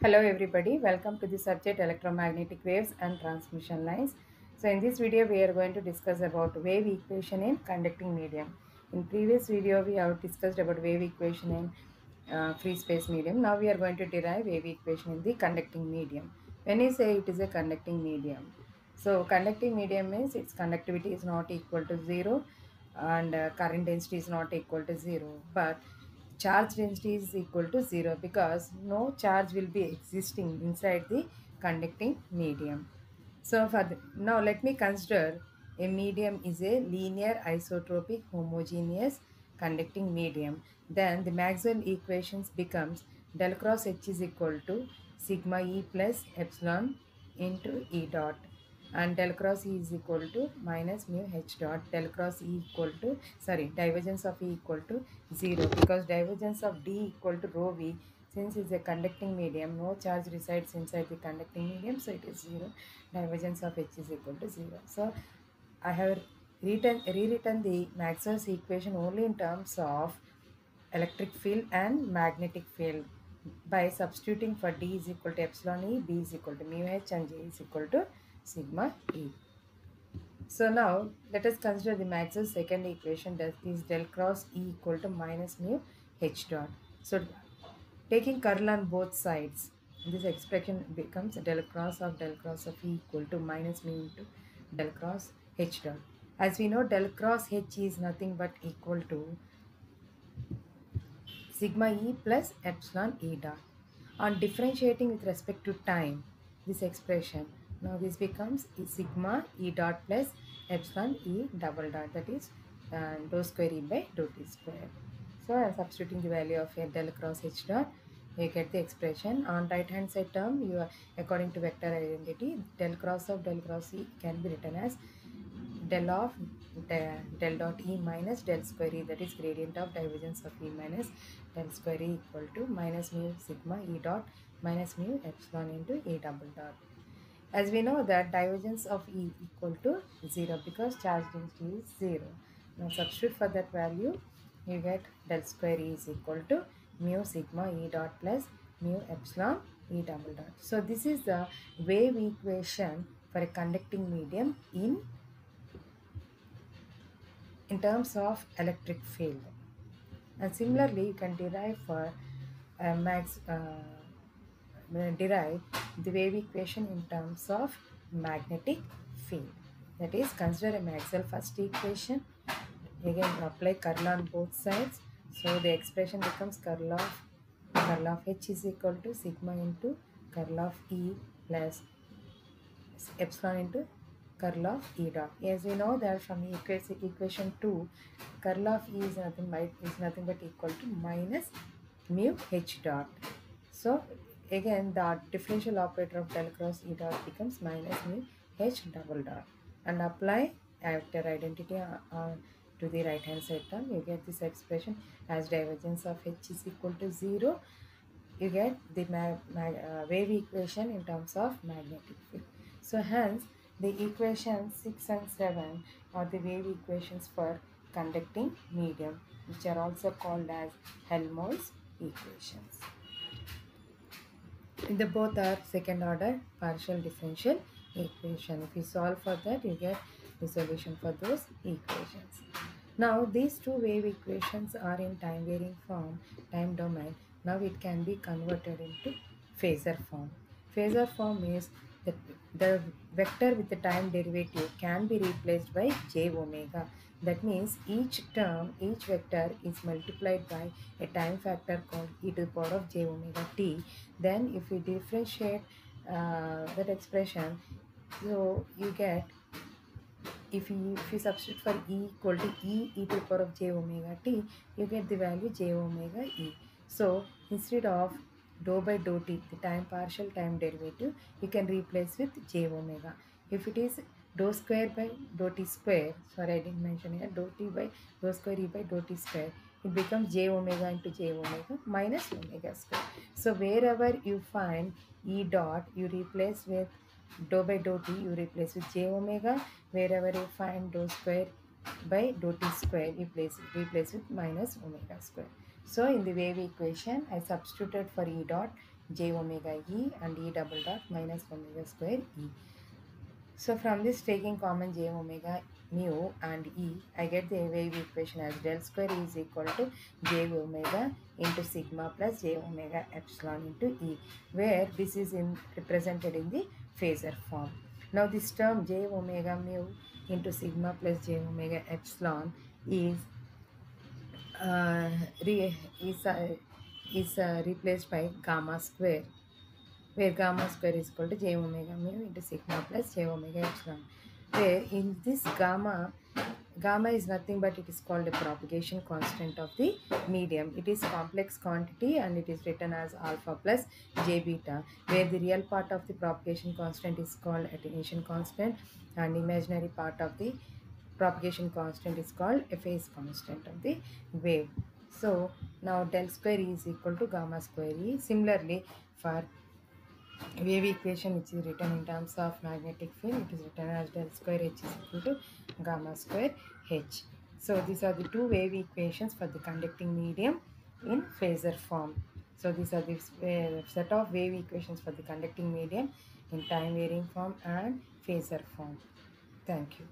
Hello everybody, welcome to the subject electromagnetic waves and transmission lines. So in this video we are going to discuss about wave equation in conducting medium. In previous video we have discussed about wave equation in free space medium. Now we are going to derive wave equation in the conducting medium. When you say it is a conducting medium, so conducting medium means its conductivity is not equal to 0 and current density is not equal to 0, but charge density is equal to 0 because no charge will be existing inside the conducting medium. So now let me consider a medium is a linear isotropic homogeneous conducting medium. Then the Maxwell equations becomes del cross H is equal to sigma E plus epsilon into E dot, and del cross E is equal to minus mu H dot. Del cross E equal to, sorry, divergence of E equal to 0 because divergence of D equal to rho V. Since it's a conducting medium, no charge resides inside the conducting medium, so it is 0. Divergence of H is equal to 0. So I have rewritten the Maxwell's equation only in terms of electric field and magnetic field by substituting for D is equal to epsilon E, B is equal to mu H, and J is equal to sigma E. So now let us consider the Maxwell's second equation, that is del cross E equal to minus mu H dot. So taking curl on both sides, this expression becomes del cross of E equal to minus mu into del cross H dot. As we know, del cross H is nothing but equal to sigma E plus epsilon E dot. On differentiating with respect to time, this expression, now this becomes sigma E dot plus epsilon E double dot, that is dou square E by dou t square. So I am substituting the value of a del cross H dot, you get the expression. On right hand side term, you are, according to vector identity, del cross E can be written as del of del dot E minus del square E, that is gradient of divergence of E minus del square E equal to minus mu sigma E dot minus mu epsilon into E double dot. As we know that divergence of E equal to 0 because charge density is 0. Now substitute for that value, you get del square E is equal to mu sigma E dot plus mu epsilon E double dot. So this is the wave equation for a conducting medium in terms of electric field. And similarly, you can derive for derive the wave equation in terms of magnetic field. That is, consider a Maxwell first equation. Again, apply curl on both sides. So the expression becomes curl of H is equal to sigma into curl of E plus epsilon into curl of E dot. As we know that from equation 2, curl of E is nothing but equal to minus mu H dot. So again the differential operator of del cross E dot becomes minus mu H double dot, and apply vector identity to the right hand side term, you get this expression as divergence of H is equal to 0. You get the wave equation in terms of magnetic field. So hence the equations 6 and 7 are the wave equations for conducting medium, which are also called as Helmholtz equations. The both are second order partial differential equation. If you solve for that, you get the solution for those equations. Now these two wave equations are in time varying form, time domain. Now it can be converted into phasor form. Phasor form is that the vector with the time derivative can be replaced by j omega. That means each term, each vector is multiplied by a time factor called e to the power of j omega t. Then if we differentiate that expression, so you get, if you substitute for e equal to e to the power of j omega t, you get the value j omega e. So instead of dou by dou t, the partial time derivative, you can replace with j omega. If it is dou square by dou t square, sorry I didn't mention here, dou t by dou square e by dou t square, it becomes j omega into j omega minus omega square. So wherever you find e dot, you replace with dou by dou t, you replace with j omega. Wherever you find dou square by dou t square, you replace with minus omega square. So in the wave equation, I substituted for E dot j omega e and e double dot minus omega square e. So from this, taking common j omega mu and e, I get the wave equation as del square is equal to j omega into sigma plus j omega epsilon into e, where this is represented in the phasor form. Now this term j omega mu into sigma plus j omega epsilon is uh, re, replaced by gamma square, where gamma square is equal to j omega mu into sigma plus j omega epsilon, where in this gamma is nothing but it is called a propagation constant of the medium. It is complex quantity and it is written as alpha plus j beta, where the real part of the propagation constant is called attenuation constant and imaginary part of the propagation constant is called a phase constant of the wave. So now del square E is equal to gamma square E. Similarly, for wave equation which is written in terms of magnetic field, it is written as del square H is equal to gamma square H. So these are the two wave equations for the conducting medium in phasor form. So these are the set of wave equations for the conducting medium in time varying form and phasor form. Thank you.